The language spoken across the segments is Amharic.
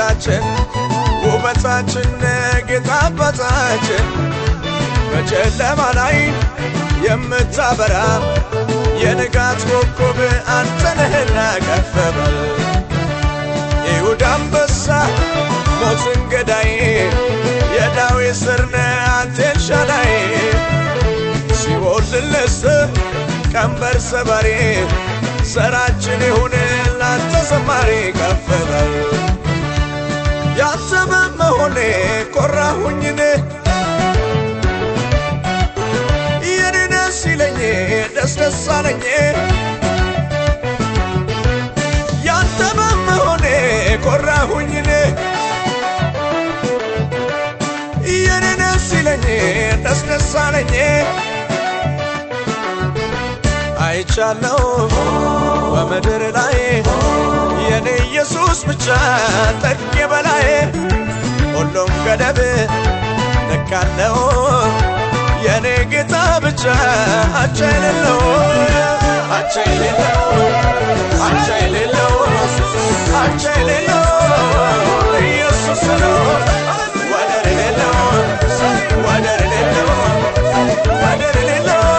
ጌታችን ውበታችን ጌታ አባታችን በጨለማ ላይ የምታበራ የንጋት ኮከብ አንተ ነህና ከፍ በል ይሁዳ አንበሳ ሞትን ገዳይ የዳዊት ስር ነህ አንተ ኤልሻዳይ ሲኦል ልስጥህ ቀንበር ሰባሪ ዘራችን ይሁን ላንተ ዘማሪ ከፍ በል ያንተ በመሆኔ ኮራሁኝ እኔ የኔ ደስ ይለኝ ደስ ደስ አለኝ ያንተ በመሆኔ ኮራሁኝ እኔ የኔ ደስ ይለኝ ደስ ደስ አለኝ አይቻለሁ በምድር ላይ የኔ ኢየሱስ ብቻ ጠቅ በላይ ሁሉም ገደብ ነካለው የኔ ጌታ ብቻ አቻ የሌለው አቻ የሌለው አቻ የሌለው አቻ የሌለው ኢየሱስ ነው ወደር የሌለው ወደር የሌለው ወደር የሌለው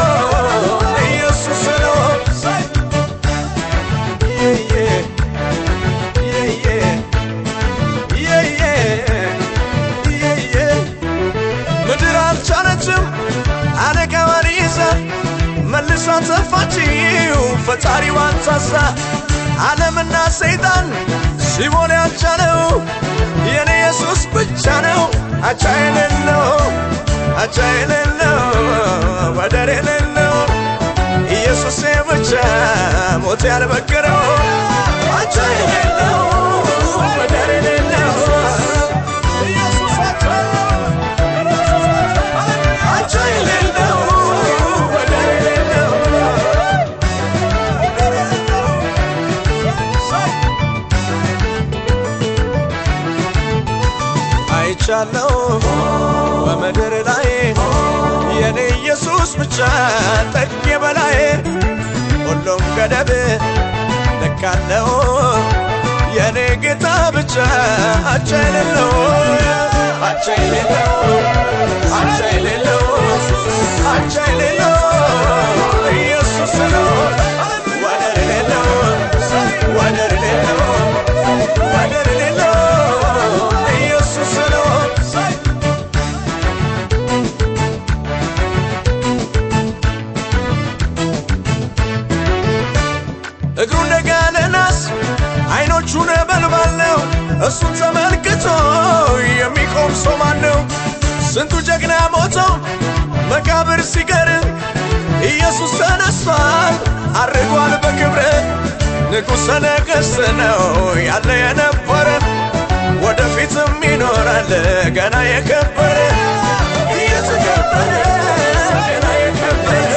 መልሳ ተፋችው ፈጣሪዋን ታሳ ዓለምና ሰይጣን ሲሞላ ያልቻለው የኔ ኢየሱስ ብቻ ነው አቻ የሌለው አቻ የሌለው ወደር የሌለው ኢየሱስ ብቻ ሞት ያልበገረው አቻ የሌለው ወደር የሌለው ኢየሱስ አቻ የሌለው አይቻለሁ በምድር ላይ የኔ ኢየሱስ ብቻ ጠቅ በላይ ሁሉም ገደብ ነካለው የኔ ጌታ ብቻ አቻ የሌለው አቻ የሌለው አቻ የሌለው አቻ የሌለው ኢየሱስ ነው ወደር የሌለው ወደር የሌለው ወደር የሌለው እግሩ እንደጋለ ናስ አይኖቹ ነበልባል ነው እሱን ተመልክቶ የሚቆም ሰው ማን ነው ስንቱ ጀግና ሞተው መቃብር ሲቀር ኢየሱስ ተነስቷል አርጓል በክብር ንጉሠ ነገሥት ነው ያለ የነበረ ወደፊትም ይኖራል ገና የከበረ እየተከበረ ገና የከበረ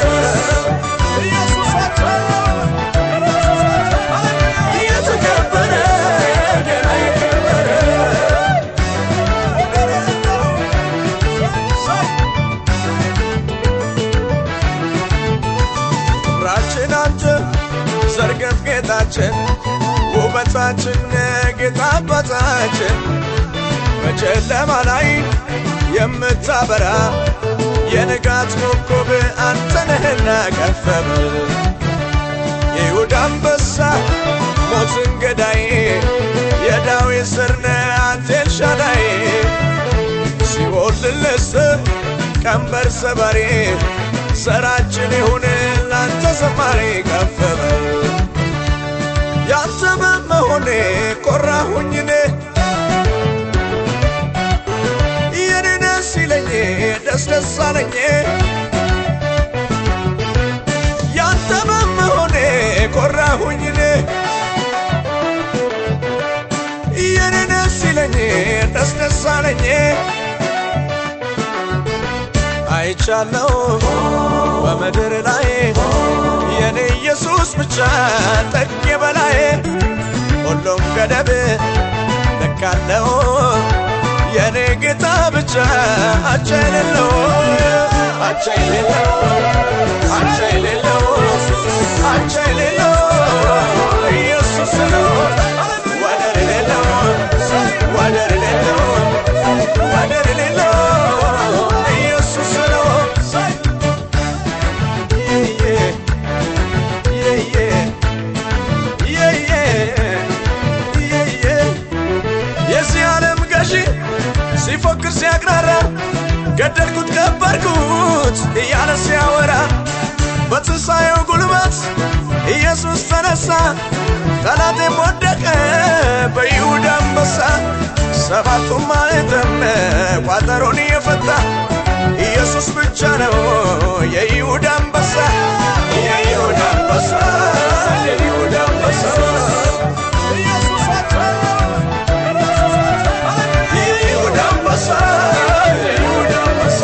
ዘርገፍ ጌታችን ውበታችን ጌታ አባታችን በጨለማ ላይ የምታበራ የንጋት ኮከብ አንተ ነህና ከፍ በል ይሁዳ አንበሳ ሞትን ገዳይ የዳዊት ስር ነህ አንተ ኤልሻዳይ ሲኦል ልስጥህ ቀንበር ሰባሪ ዘራችን ይሁን ላንተ ዘማሪ ከፍ በል ያንተ በመሆኔ ኮራሁኝ እኔ የኔ ደስ ይለኝ ደስ ደስ አለኝ ያንተ በመሆኔ ኮራሁኝ እኔ የኔ ደስ ይለኝ ደስ ደስ አለኝ አይቻለሁ በምድር ላይ የኔ ኢየሱስ ብቻ ጠቅ በላይ ሁሉም ገደብ ነካለው የኔ ጌታ ብቻ አቻ የሌለው አቻ የሌለው አቻ የሌለው አቻ የሌለው ኢየሱስ ነው ወደር የሌለው ገደልኩት ቀበርኩት እያለ ሲያወራ በትንሣኤው ጉልበት ኢየሱስ ተነሳ ጠላቴም ወደቀ በይሁዳ አንበሳ ሰባቱም ማኅተም ቋጠሮን የፈታ ኢየሱስ ብቻ ነው የይሁዳ አንበሳ የይሁዳ አንበሳ የይሁዳ አንበሳ ኢየሱስ የይሁዳ አንበሳ የይሁዳ አንበሳ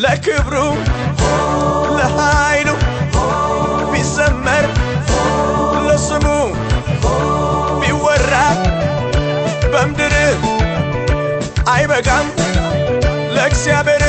ለክብሩ ለኃይሉ ቢዘመር ለስሙ ቢወራ በምድር አይበቃም ለእግዚአብሔር